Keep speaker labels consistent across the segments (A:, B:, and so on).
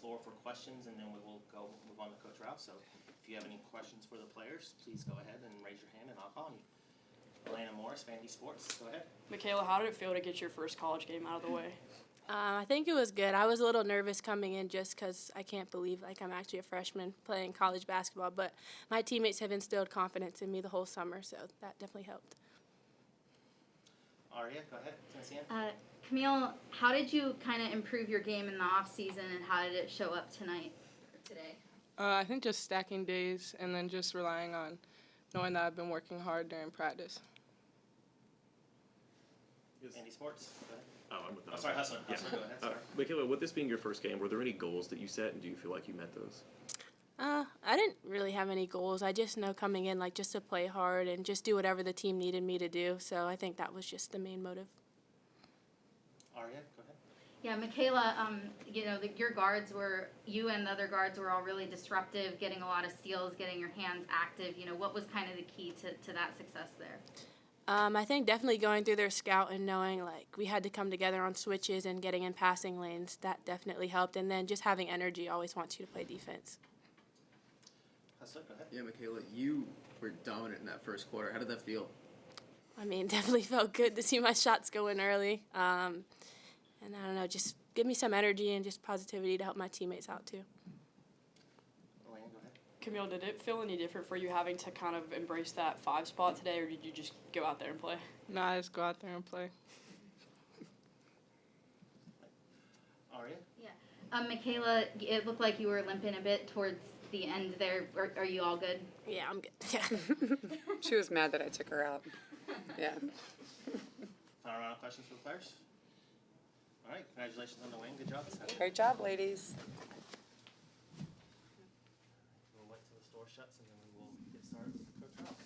A: floor for questions, and then we will move on to Coach Ralph. So if you have any questions for the players, please go ahead and raise your hand, and I'll call on you. Elena Morris, Vandy Sports, go ahead.
B: Mikayla, how did it feel to get your first college game out of the way?
C: I think it was good. I was a little nervous coming in just because I can't believe I'm actually a freshman playing college basketball. But my teammates have instilled confidence in me the whole summer, so that definitely helped.
A: Aria, go ahead. Tennessean.
D: Camille, how did you kind of improve your game in the off season, and how did it show up tonight or today?
E: I think just stacking days and then just relying on knowing that I've been working hard during practice.
A: Vandy Sports, go ahead.
F: I'm with
A: sorry, Hustler. Go ahead. Sorry.
F: Michaela, with this being your first game, were there any goals that you set, and do you feel like you met those?
C: I didn't really have any goals. I just know coming in, just to play hard and just do whatever the team needed me to do. So I think that was just the main motive.
A: Aria, go ahead.
D: Yeah, Michaela, your guards you and the other guards were all really disruptive, getting a lot of steals, getting your hands active. What was kind of the key to that success there?
C: I think definitely going through their scout and knowing we had to come together on switches and getting in passing lanes, that definitely helped. And then just having energy always wants you to play defense.
A: Hustler, go ahead.
G: Yeah, Michaela, you were dominant in that first quarter. How did that feel?
C: I mean, definitely felt good to see my shots go in early. And I don't know, just give me some energy and just positivity to help my teammates out too.
A: Elena, go ahead.
B: Camille, did it feel any different for you having to kind of embrace that 5 spot today, or did you just go out there and play?
E: No, I just go out there and play.
A: Aria?
D: Yeah. Michaela, it looked like you were limping a bit towards the end there. Are you all good?
C: Yeah, I'm good. Yeah.
H: She was mad that I took her out. Yeah.
A: Final round of questions for the players? All right, congratulations on the win. Good job.
H: Great job, ladies.
A: We'll wait till the store shuts, and then we will get started with Coach Ralph.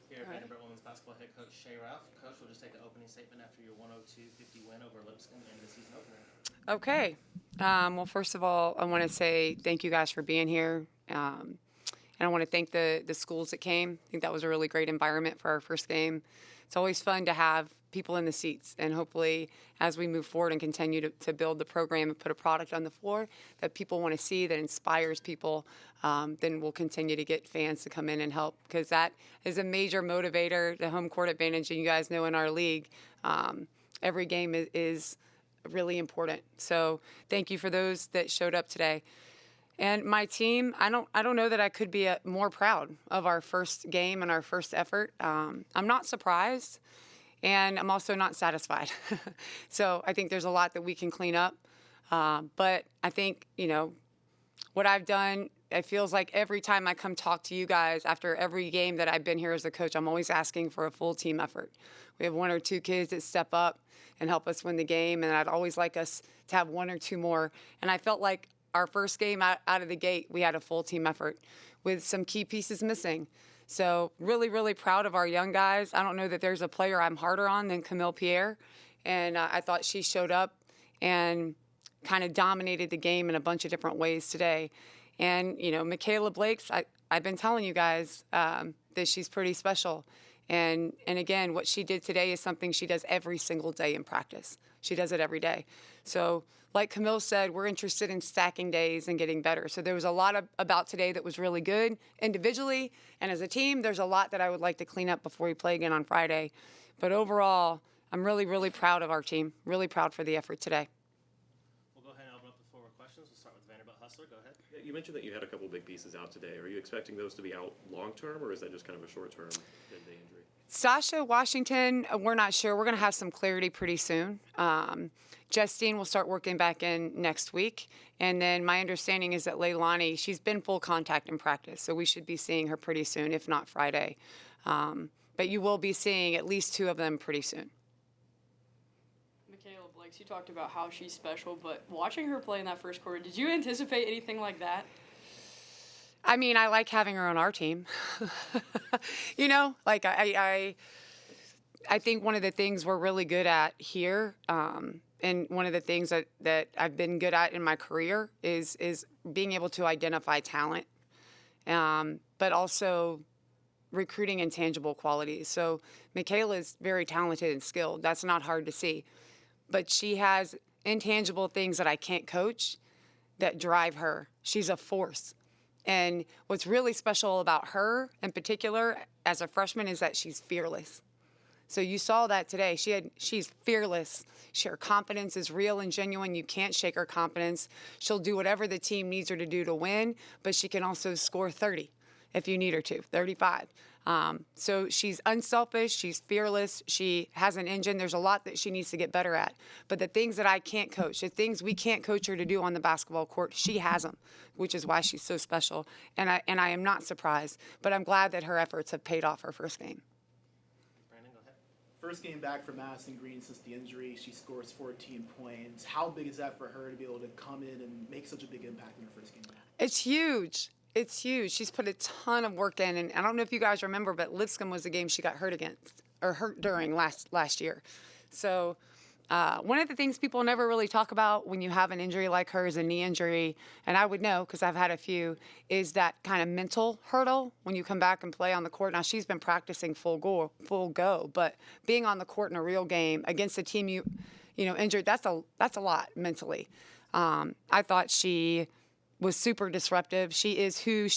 A: Here, Vanderbilt women's basketball head coach Shea Ralph. Coach, we'll just take an opening statement after your 102-50 win over Lipscomb in the season opener.
H: Okay. Well, first of all, I want to say thank you guys for being here. And I want to thank the schools that came. I think that was a really great environment for our first game. It's always fun to have people in the seats, and hopefully as we move forward and continue to build the program and put a product on the floor that people want to see, that inspires people, then we'll continue to get fans to come in and help, because that is a major motivator, the home court advantage. And you guys know in our league, every game is really important. So thank you for those that showed up today. And my team, I don't know that I could be more proud of our first game and our first effort. I'm not surprised, and I'm also not satisfied. So I think there's a lot that we can clean up. But I think, what I've done, it feels like every time I come talk to you guys after every game that I've been here as a coach, I'm always asking for a full team effort. We have 1 or 2 kids that step up and help us win the game, and I'd always like us to have 1 or 2 more. And I felt like our first game out of the gate, we had a full team effort with some key pieces missing. So really, really proud of our young guys. I don't know that there's a player I'm harder on than Camille Pierre. And I thought she showed up and kind of dominated the game in a bunch of different ways today. And, Mikayla Blake's, I've been telling you guys that she's pretty special. And again, what she did today is something she does every single day in practice. She does it every day. So like Camille said, we're interested in stacking days and getting better. So there was a lot about today that was really good individually. And as a team, there's a lot that I would like to clean up before we play again on Friday. But overall, I'm really, really proud of our team. Really proud for the effort today.
A: We'll go ahead and open up the floor with questions. We'll start with Vanderbilt Hustler. Go ahead.
F: Yeah, you mentioned that you had a couple big pieces out today. Are you expecting those to be out long-term, or is that just kind of a short-term day injury?
H: Sasha Washington, we're not sure. We're going to have some clarity pretty soon. Justine will start working back in next week. And then my understanding is that Leilani, she's been full contact in practice, so we should be seeing her pretty soon, if not Friday. But you will be seeing at least 2 of them pretty soon.
B: Mikayla Blakes, you talked about how she's special, but watching her play in that first quarter, did you anticipate anything like that?
H: I mean, I like having her on our team. I think one of the things we're really good at here, and one of the things that I've been good at in my career is being able to identify talent, but also recruiting intangible qualities. So Michaela is very talented and skilled. That's not hard to see. But she has intangible things that I can't coach that drive her. She's a force. And what's really special about her in particular as a freshman is that she's fearless. So you saw that today. She's fearless. Her confidence is real and genuine. You can't shake her confidence. She'll do whatever the team needs her to do to win, but she can also score 30 if you need her to, 35. So she's unselfish. She's fearless. She has an engine. There's a lot that she needs to get better at. But the things that I can't coach, the things we can't coach her to do on the basketball court, she has them, which is why she's so special. And I am not surprised, but I'm glad that her efforts have paid off her first game.
I: First game back for Madison Green since the injury. She scores 14 points. How big is that for her to be able to come in and make such a big impact in her first game back?
H: It's huge. It's huge. She's put a ton of work in. And I don't know if you guys remember, but Lipscomb was the game she got hurt during last year. So one of the things people never really talk about when you have an injury like hers, a knee injury, and I would know because I've had a few, is that kind of mental hurdle when you come back and play on the court. Now, she's been practicing full go, but being on the court in a real game against a team you injured, that's a lot mentally. I thought she was super disruptive. She is who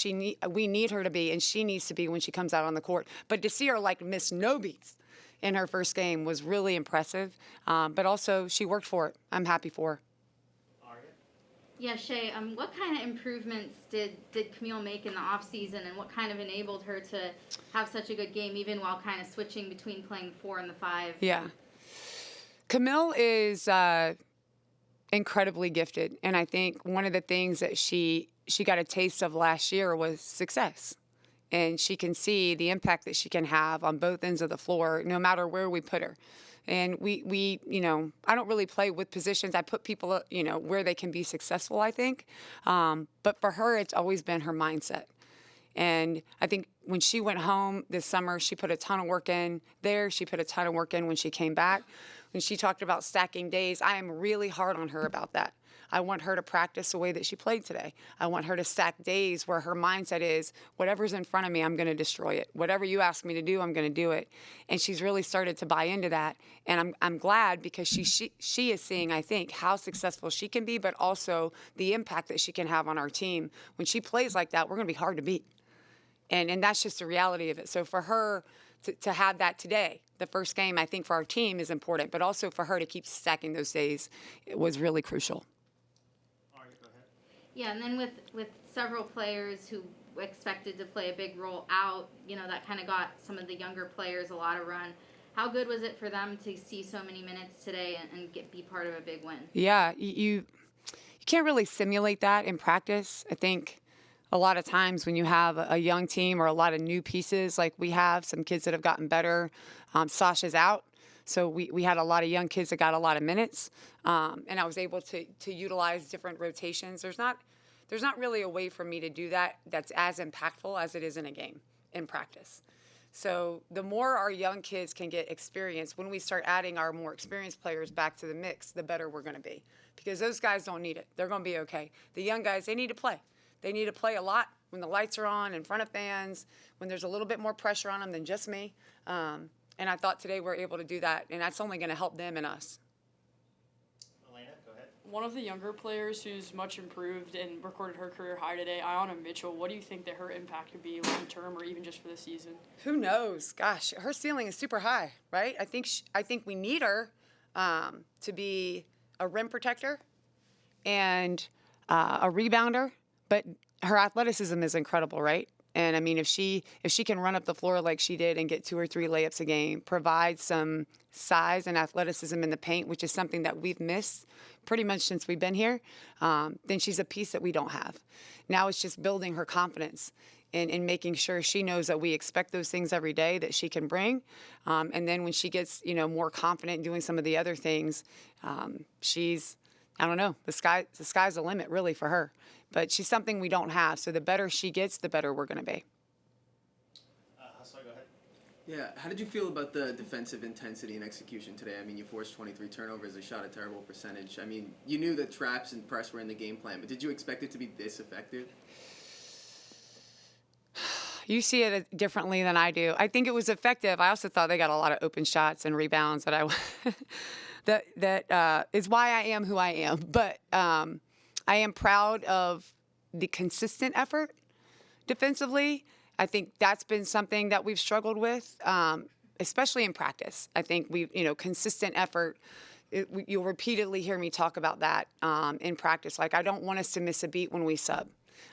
H: we need her to be, and she needs to be when she comes out on the court. But to see her like miss no beats in her first game was really impressive. But also, she worked for it. I'm happy for her.
D: Yeah, Shea, what kind of improvements did Camille make in the offseason, and what kind of enabled her to have such a good game, even while kind of switching between playing the 4 and the 5?
H: Yeah. Camille is incredibly gifted, and I think one of the things that she got a taste of last year was success. And she can see the impact that she can have on both ends of the floor, no matter where we put her. And we I don't really play with positions. I put people, where they can be successful, I think. But for her, it's always been her mindset. And I think when she went home this summer, she put a ton of work in there. She put a ton of work in when she came back. When she talked about stacking days, I am really hard on her about that. I want her to practice the way that she played today. I want her to stack days where her mindset is, whatever's in front of me, I'm going to destroy it. Whatever you ask me to do, I'm going to do it. And she's really started to buy into that. And I'm glad because she is seeing, I think, how successful she can be, but also the impact that she can have on our team. When she plays like that, we're going to be hard to beat. And that's just the reality of it. So for her to have that today, the first game, I think for our team is important, but also for her to keep stacking those days, it was really crucial.
D: Yeah, and then with several players who expected to play a big role out, that kind of got some of the younger players a lot of run. How good was it for them to see so many minutes today and be part of a big win?
H: Yeah, you can't really simulate that in practice. I think a lot of times when you have a young team or a lot of new pieces, like we have some kids that have gotten better, Sasha's out. So we had a lot of young kids that got a lot of minutes, and I was able to utilize different rotations. There's not really a way for me to do that that's as impactful as it is in a game, in practice. So the more our young kids can get experience, when we start adding our more experienced players back to the mix, the better we're going to be. Because those guys don't need it. They're going to be okay. The young guys, they need to play. They need to play a lot when the lights are on, in front of fans, when there's a little bit more pressure on them than just me. And I thought today we're able to do that, and that's only going to help them and us.
A: Elena, go ahead.
B: One of the younger players who's much improved and recorded her career high today, Amaya Mitchell, what do you think that her impact could be long term or even just for the season?
H: Who knows? Gosh, her ceiling is super high, right? I think we need her to be a rim protector and a rebounder, but her athleticism is incredible, right? And I mean, if she can run up the floor like she did and get 2 or 3 layups a game, provide some size and athleticism in the paint, which is something that we've missed pretty much since we've been here, then she's a piece that we don't have. Now it's just building her confidence and making sure she knows that we expect those things every day that she can bring. And then when she gets, more confident in doing some of the other things, she's, I don't know, the sky's the limit really for her. But she's something we don't have. So the better she gets, the better we're going to be.
A: Sorry, go ahead.
G: Yeah, how did you feel about the defensive intensity and execution today? I mean, you forced 23 turnovers, they shot a terrible percentage. I mean, you knew that traps and press were in the game plan, but did you expect it to be this effective?
H: You see it differently than I do. I think it was effective. I also thought they got a lot of open shots and rebounds that is why I am who I am. But I am proud of the consistent effort defensively. I think that's been something that we've struggled with, especially in practice. I think consistent effort. You'll repeatedly hear me talk about that in practice. Like, I don't want us to miss a beat when we sub.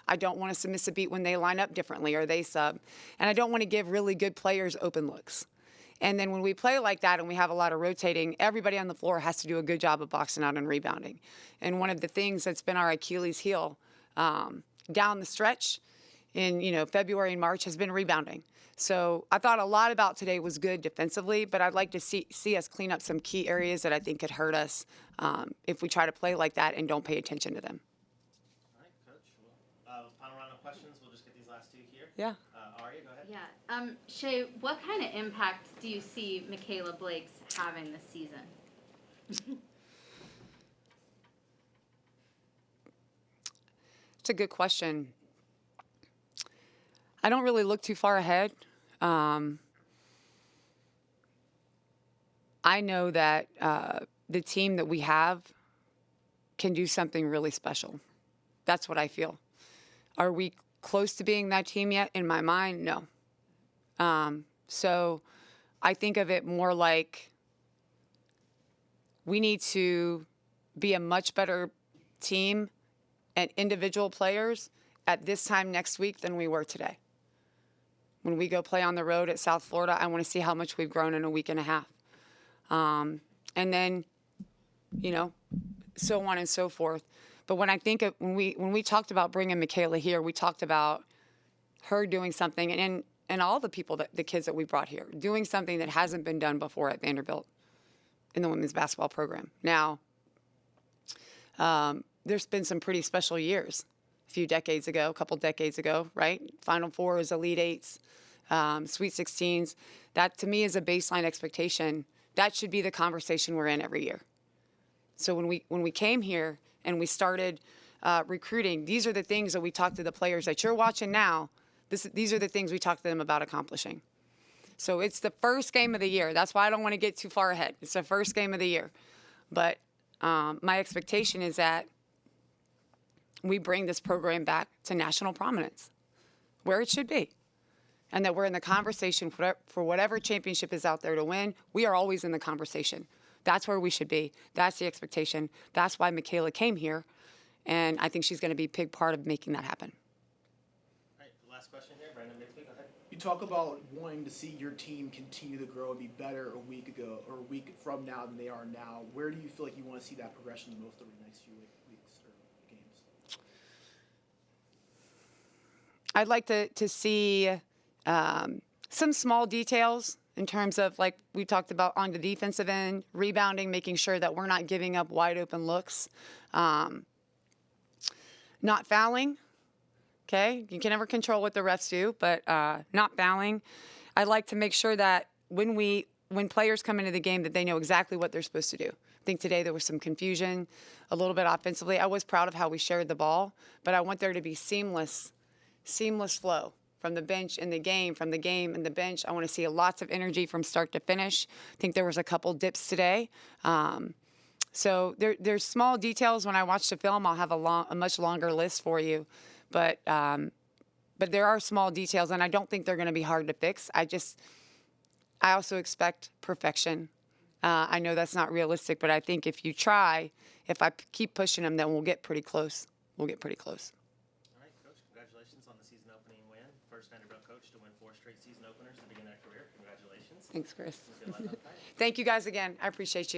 H: I don't want us to miss a beat when they line up differently or they sub. And I don't want to give really good players open looks. And then when we play like that and we have a lot of rotating, everybody on the floor has to do a good job of boxing out and rebounding. And one of the things that's been our Achilles heel down the stretch in February and March has been rebounding. So I thought a lot about today was good defensively, but I'd like to see us clean up some key areas that I think could hurt us if we try to play like that and don't pay attention to them.
A: All right, Coach. Final round of questions. We'll just get these last two here.
H: Yeah.
A: Aria, go ahead.
D: Yeah. Shea, what kind of impact do you see Mikayla Blake's having this season?
H: It's a good question. I don't really look too far ahead. I know that the team that we have can do something really special. That's what I feel. Are we close to being that team yet? In my mind, no. So I think of it more like we need to be a much better team and individual players at this time next week than we were today. When we go play on the road at South Florida, I want to see how much we've grown in a week and a half. And then, so on and so forth. But when I think of, when we talked about bringing Michaela here, we talked about her doing something, and all the people, the kids that we brought here, doing something that hasn't been done before at Vanderbilt in the women's basketball program. Now, there's been some pretty special years. A couple decades ago, right? Final Fours, Elite Eights, Sweet 16s. That, to me, is a baseline expectation. That should be the conversation we're in every year. So when we came here and we started recruiting, these are the things that we talked to the players that you're watching now. These are the things we talked to them about accomplishing. So it's the first game of the year. That's why I don't want to get too far ahead. It's the first game of the year. But my expectation is that we bring this program back to national prominence, where it should be. And that we're in the conversation for whatever championship is out there to win. We are always in the conversation. That's where we should be. That's the expectation. That's why Mikayla came here. And I think she's going to be a big part of making that happen.
A: All right, last question here. Brandon Bixby, go ahead.
I: You talk about wanting to see your team continue to grow and be better a week from now than they are now. Where do you feel like you want to see that progression the most over the next few weeks or games?
H: I'd like to see some small details in terms of, like we talked about on the defensive end, rebounding, making sure that we're not giving up wide open looks, not fouling. Okay, you can never control what the refs do, but not fouling. I'd like to make sure that when players come into the game that they know exactly what they're supposed to do. I think today there was some confusion a little bit offensively. I was proud of how we shared the ball, but I want there to be seamless flow from the bench in the game, from the game in the bench. I want to see lots of energy from start to finish. I think there was a couple dips today. So there's small details. When I watch the film, I'll have a much longer list for you. But there are small details, and I don't think they're going to be hard to fix. I also expect perfection. I know that's not realistic, but I think if you try, if I keep pushing them, then we'll get pretty close. We'll get pretty close.
A: All right, Coach, congratulations on the season opening win. First Vanderbilt coach to win 4 straight season openers to begin their career. Congratulations.
H: Thanks, Chris.
A: Good luck on Friday.
H: Thank you guys again. I appreciate you.